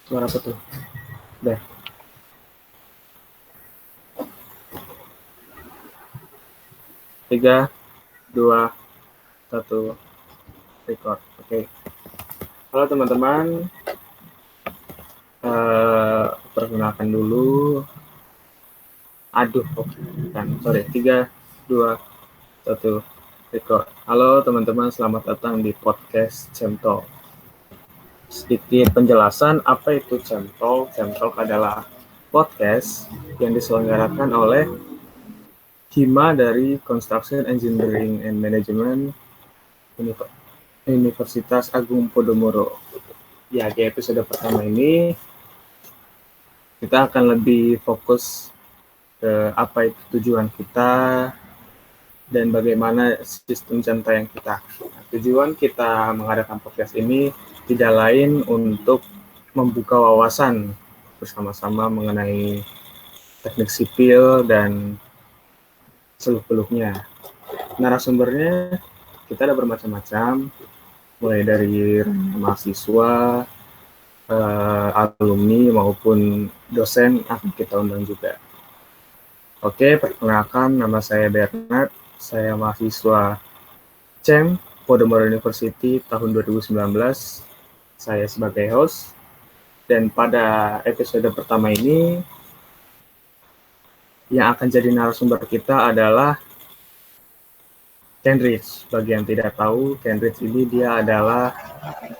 Suara apa tuh? Udah. 3, 2, 1, record. Oke. Halo teman-teman. Perkenalkan dulu. Aduh, kan. Sorry. 3, 2, 1, record. Halo teman-teman, selamat datang di podcast Cemtalk. Sedikit penjelasan apa itu Cemtalk. Cemtalk adalah podcast yang diselenggarakan oleh Hima dari Construction Engineering and Management Universitas Agung Podomoro. Ya, di episode pertama ini kita akan lebih fokus ke apa itu tujuan kita dan bagaimana sistem centang kita. Nah, tujuan kita mengadakan podcast ini tidak lain untuk membuka wawasan bersama-sama mengenai teknik sipil dan seluk-beluknya. Narasumbernya kita ada bermacam-macam, mulai dari mahasiswa, alumni maupun dosen akan kita undang juga. Oke, perkenalkan nama saya Bernard, saya mahasiswa CEM Podomoro University tahun 2019. Saya sebagai host, dan pada episode pertama ini yang akan jadi narasumber kita adalah Kenrich. Bagi yang tidak tahu, Kenrich ini dia adalah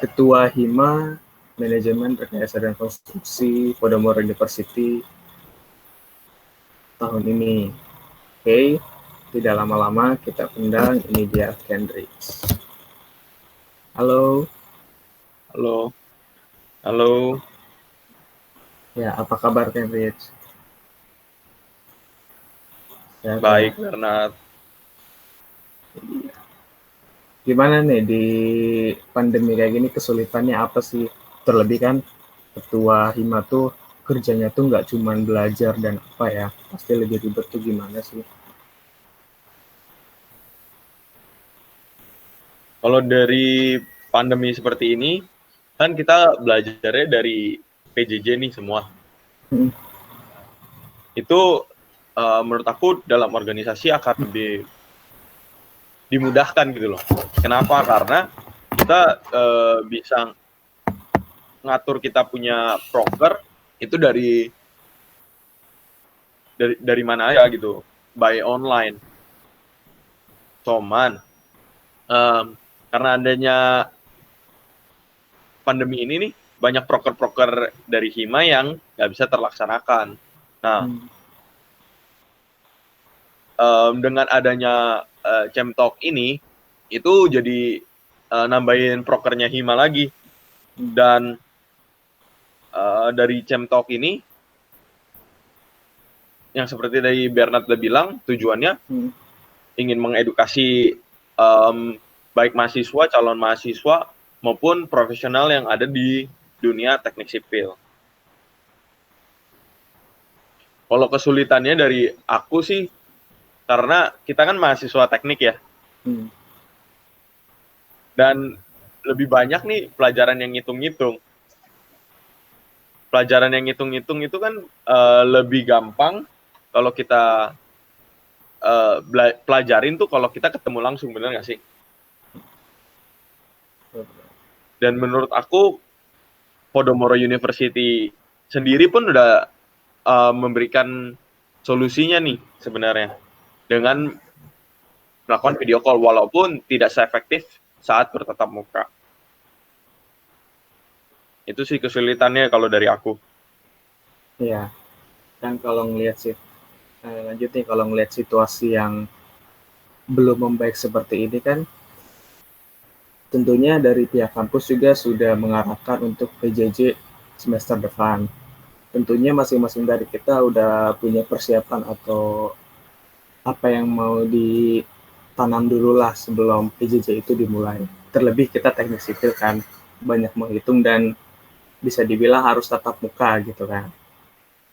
Ketua Hima Manajemen Rekayasa dan Konstruksi Podomoro University tahun ini. Oke, tidak lama-lama kita undang, ini dia Kenrich. Halo. Halo. Halo. Ya, apa kabar Kenrich? Baik, Bernard. Gimana nih di pandemi kayak gini, kesulitannya apa sih? Terlebih kan ketua Hima tuh kerjanya tuh nggak cuma belajar dan apa ya, pasti lebih ribet tuh gimana sih? Kalau dari pandemi seperti ini, kan kita belajarnya dari PJJ nih semua. Itu menurut aku dalam organisasi akan lebih dimudahkan gitu loh. Kenapa? Karena kita bisa ngatur kita punya proker itu dari mana aja gitu, by online. Cuman karena adanya pandemi ini nih, banyak proker-proker dari Hima yang nggak bisa terlaksanakan. Nah, dengan adanya Cemtalk ini, itu jadi nambahin prokernya Hima lagi. Dan dari Cemtalk ini, yang seperti dari Bernard udah bilang, tujuannya ingin mengedukasi baik mahasiswa, calon mahasiswa, maupun profesional yang ada di dunia teknik sipil. Kalau kesulitannya dari aku sih, karena kita kan mahasiswa teknik ya. Dan lebih banyak nih pelajaran yang ngitung-ngitung. Pelajaran yang ngitung-ngitung itu kan lebih gampang kalau kita pelajarin tuh kalau kita ketemu langsung, bener nggak sih? Dan menurut aku, Podomoro University sendiri pun udah memberikan solusinya nih sebenarnya, dengan melakukan video call, walaupun tidak seefektif saat bertatap muka. Itu sih kesulitannya kalau dari aku. Iya, kan kalau ngelihat sih, lanjut nih, kalau ngelihat situasi yang belum membaik seperti ini kan, tentunya dari pihak kampus juga sudah mengarahkan untuk PJJ semester depan. Tentunya masing-masing dari kita udah punya persiapan atau apa yang mau ditanam dulu lah sebelum PJJ itu dimulai. Terlebih kita teknik sipil kan, banyak menghitung dan bisa dibilang harus tatap muka gitu kan.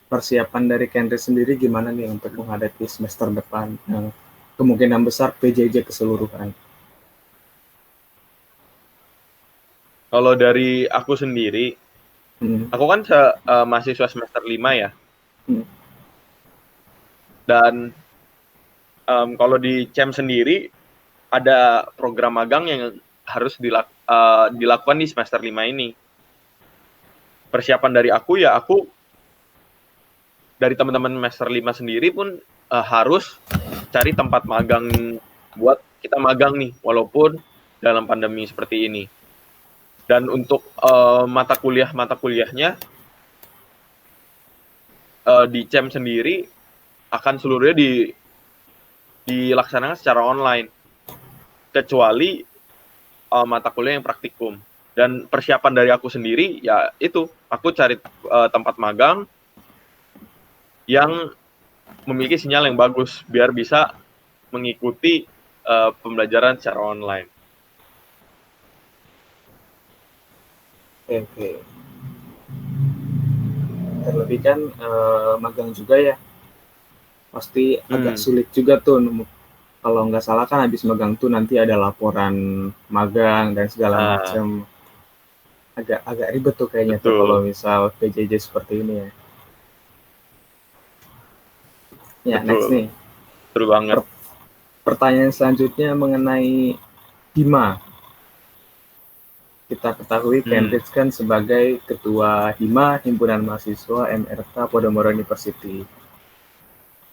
Persiapan dari Kendri sendiri gimana nih untuk menghadapi semester depan yang kemungkinan besar PJJ keseluruhan? Kalau dari aku sendiri, Aku kan mahasiswa semester 5 ya. Dan kalau di CEM sendiri ada program magang yang harus dilakukan di semester 5 ini. Persiapan dari aku ya, aku dari teman-teman semester 5 sendiri pun harus cari tempat magang buat kita magang nih, walaupun dalam pandemi seperti ini. Dan untuk mata kuliahnya di CEM sendiri akan seluruhnya dilaksanakan secara online, kecuali mata kuliah yang praktikum. Dan persiapan dari aku sendiri ya itu, aku cari tempat magang yang memiliki sinyal yang bagus biar bisa mengikuti pembelajaran secara online. Oke. Terlebih kan magang juga ya, pasti agak sulit juga tuh. Kalau nggak salah kan habis magang tuh nanti ada laporan magang dan segala macam. Agak ribet tuh kayaknya tuh kalau misal PJJ seperti ini ya. Ya, next nih. Seru banget. Pertanyaan selanjutnya mengenai HIMA. Kita ketahui Cambridge kan sebagai ketua HIMA, Himpunan Mahasiswa MRK Podomoro University.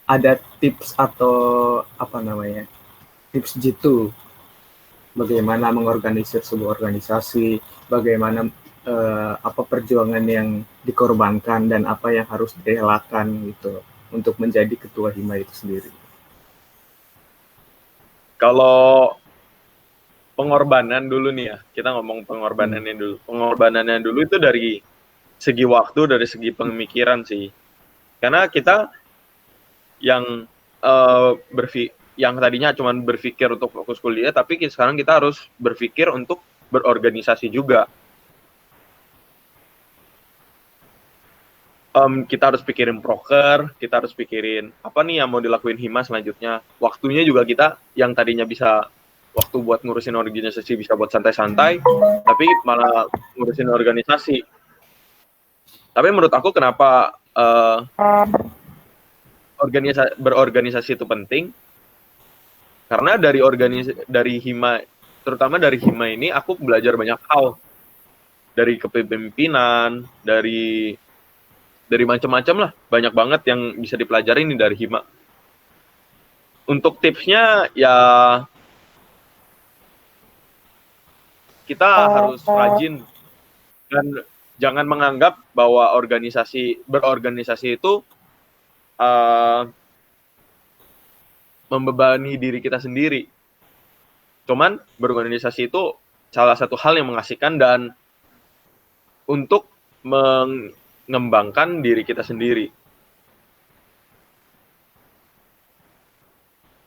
Ada tips atau tips jitu bagaimana mengorganisir sebuah organisasi, bagaimana apa perjuangan yang dikorbankan dan apa yang harus direlakan gitu untuk menjadi ketua HIMA itu sendiri. Kalau pengorbanan dulu nih ya, kita ngomong pengorbanannya dulu. Pengorbanannya dulu itu dari segi waktu, dari segi pemikiran sih. Karena kita yang yang tadinya cuma berpikir untuk fokus kuliah, tapi sekarang kita harus berpikir untuk berorganisasi juga. Kita harus pikirin proker, kita harus pikirin apa nih yang mau dilakuin HIMA selanjutnya. Waktunya juga kita yang tadinya bisa waktu buat ngurusin organisasi bisa buat santai-santai, tapi malah ngurusin organisasi. Tapi menurut aku kenapa berorganisasi itu penting? Karena dari HIMA, terutama dari HIMA ini aku belajar banyak hal. Dari kepemimpinan, dari macam-macam lah, banyak banget yang bisa dipelajari nih dari HIMA. Untuk tipsnya ya kita harus rajin dan jangan menganggap bahwa berorganisasi itu membebani diri kita sendiri. Cuman berorganisasi itu salah satu hal yang mengasihkan dan untuk mengembangkan diri kita sendiri.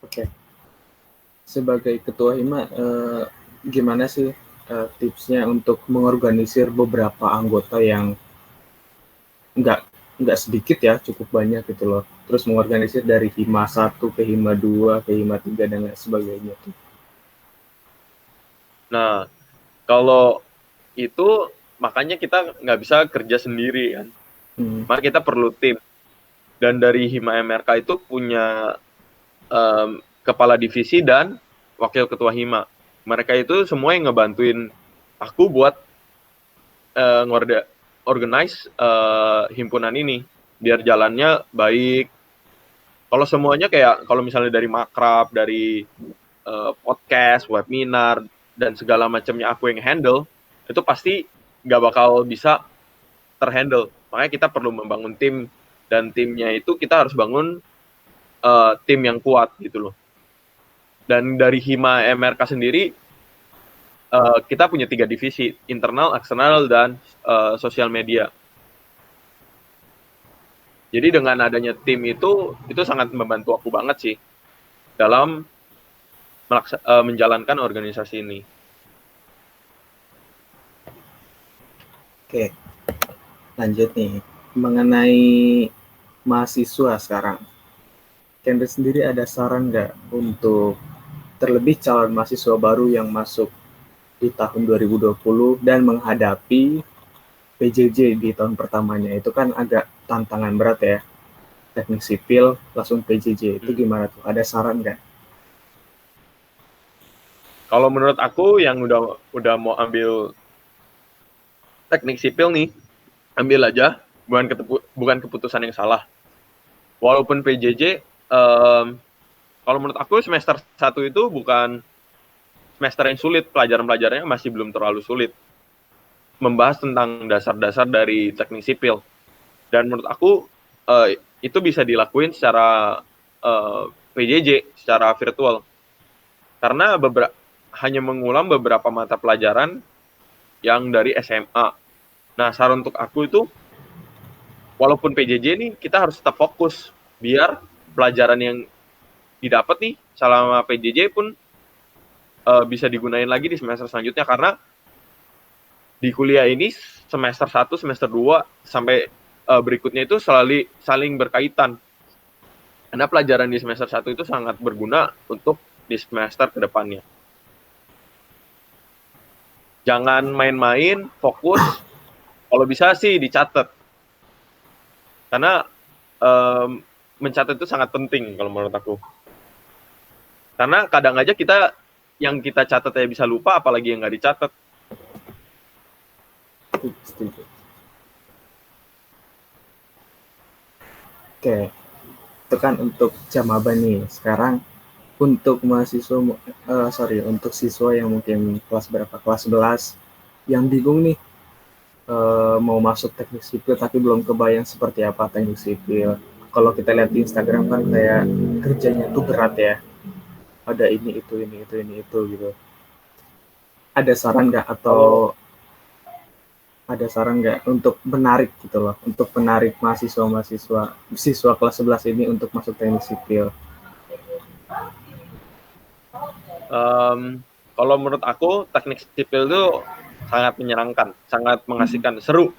Oke. Sebagai ketua HIMA, gimana sih tipsnya untuk mengorganisir beberapa anggota yang nggak sedikit ya, cukup banyak gitu loh. Terus mengorganisir dari HIMA 1 ke HIMA 2 ke HIMA 3 dan sebagainya tuh. Nah, kalau itu makanya kita nggak bisa kerja sendiri kan. Maka kita perlu tim. Dan dari HIMA MRK itu punya kepala divisi dan wakil ketua HIMA. Mereka itu semua yang ngebantuin aku buat organize himpunan ini biar jalannya baik. Kalau semuanya kalau misalnya dari makrab, dari podcast, webinar dan segala macamnya aku yang handle, itu pasti nggak bakal bisa terhandle. Makanya kita perlu membangun tim, dan timnya itu kita harus bangun tim yang kuat gitu loh. Dan dari HIMA MRK sendiri kita punya 3 divisi, internal, eksternal, dan sosial media. Jadi dengan adanya tim itu sangat membantu aku banget sih dalam menjalankan organisasi ini. Oke, lanjut nih. Mengenai mahasiswa sekarang, Cambridge sendiri ada saran nggak untuk terlebih calon mahasiswa baru yang masuk di tahun 2020 dan menghadapi PJJ di tahun pertamanya itu kan agak tantangan berat ya. Teknik sipil langsung PJJ itu gimana tuh? Ada saran nggak? Kalau menurut aku yang udah mau ambil teknik sipil nih, ambil aja, bukan keputusan yang salah. Walaupun PJJ, kalau menurut aku semester 1 itu bukan semester yang sulit, pelajaran-pelajarannya masih belum terlalu sulit. Membahas tentang dasar-dasar dari teknik sipil. Dan menurut aku itu bisa dilakuin secara PJJ, secara virtual. Karena hanya mengulang beberapa mata pelajaran yang dari SMA. Nah, saran untuk aku itu, walaupun PJJ nih, kita harus tetap fokus. Biar pelajaran yang didapat nih selama PJJ pun bisa digunain lagi di semester selanjutnya. Karena di kuliah ini semester 1, semester 2, sampai berikutnya itu saling berkaitan. Karena pelajaran di semester 1 itu sangat berguna untuk di semester ke depannya. Jangan main-main, fokus. Kalau bisa sih dicatat. Karena mencatat itu sangat penting kalau menurut aku. Karena kadang aja yang kita catat ya bisa lupa, apalagi yang nggak dicatat. Oke, itu kan untuk jam maba nih. Sekarang untuk mahasiswa, untuk siswa yang mungkin kelas berapa, kelas 11, yang bingung nih mau masuk teknik sipil tapi belum kebayang seperti apa teknik sipil. Kalau kita lihat di Instagram kan kayak kerjanya tuh berat ya. Ada ini itu gitu. Ada saran nggak untuk menarik gitu loh, untuk menarik siswa kelas 11 ini untuk masuk teknik sipil? Kalau menurut aku teknik sipil itu sangat menyenangkan, sangat mengasihkan, seru.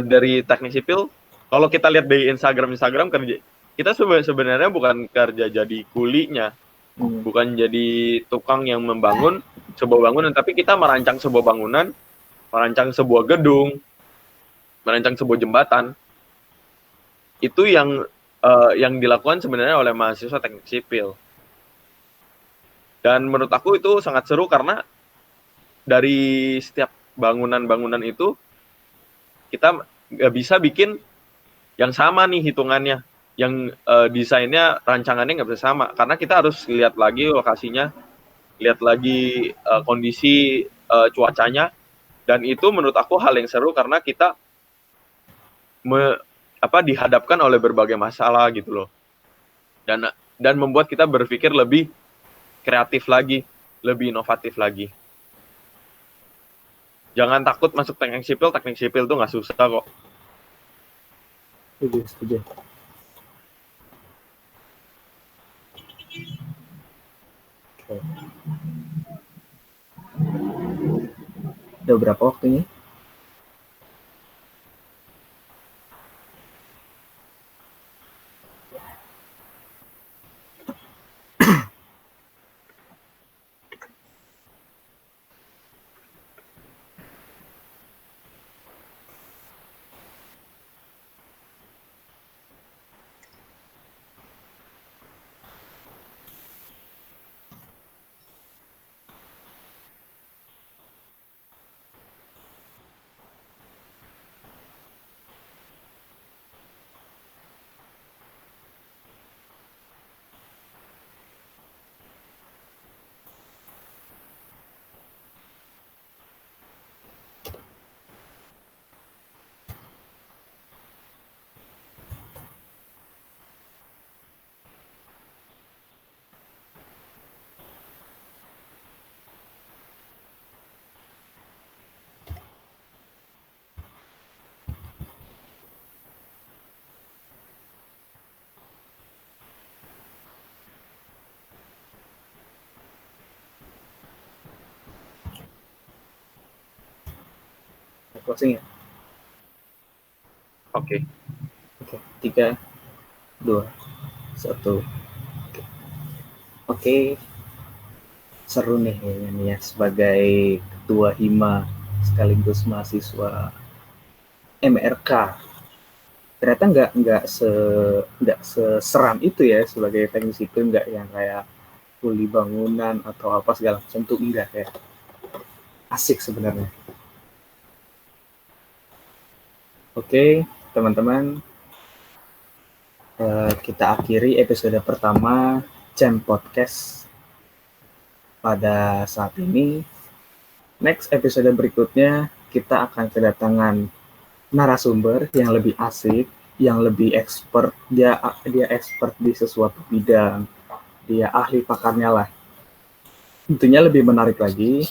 Dari teknik sipil, kalau kita lihat di Instagram kerja, kita sebenarnya bukan kerja jadi kulinya, bukan jadi tukang yang membangun sebuah bangunan, tapi kita merancang sebuah bangunan, merancang sebuah gedung, merancang sebuah jembatan. Itu yang dilakukan sebenarnya oleh mahasiswa teknik sipil. Dan menurut aku itu sangat seru karena dari setiap bangunan-bangunan itu kita nggak bisa bikin yang sama nih hitungannya, yang desainnya, rancangannya nggak bisa sama, karena kita harus lihat lagi lokasinya, lihat lagi kondisi cuacanya, dan itu menurut aku hal yang seru karena kita dihadapkan oleh berbagai masalah gitu loh, dan membuat kita berpikir lebih kreatif lagi, lebih inovatif lagi. Jangan takut masuk teknik sipil tuh nggak susah kok. Setuju. Oke. Udah berapa waktunya? Closing ya? Oke. 3, 2, 1. Oke. Seru nih kayaknya nih ya, sebagai ketua HIMA sekaligus mahasiswa MRK. Ternyata nggak seseram itu ya sebagai teknik sipil, nggak yang kayak kuli bangunan atau apa segala macam tuh, enggak ya. Asik sebenarnya. Oke, teman-teman, kita akhiri episode pertama Jam Podcast pada saat ini. Next episode berikutnya kita akan kedatangan narasumber yang lebih asik, yang lebih expert. Dia expert di sesuatu bidang, dia ahli pakarnya lah. Tentunya lebih menarik lagi.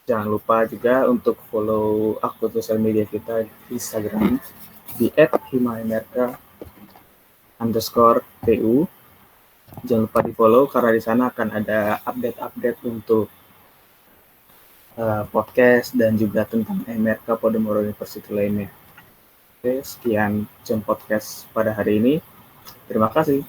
Jangan lupa juga untuk follow akun sosial media kita di Instagram di @himaemerka_tu. Jangan lupa di follow karena di sana akan ada update-update untuk podcast dan juga tentang MRK Podomoro University lainnya. Oke, sekian Jam Podcast pada hari ini. Terima kasih.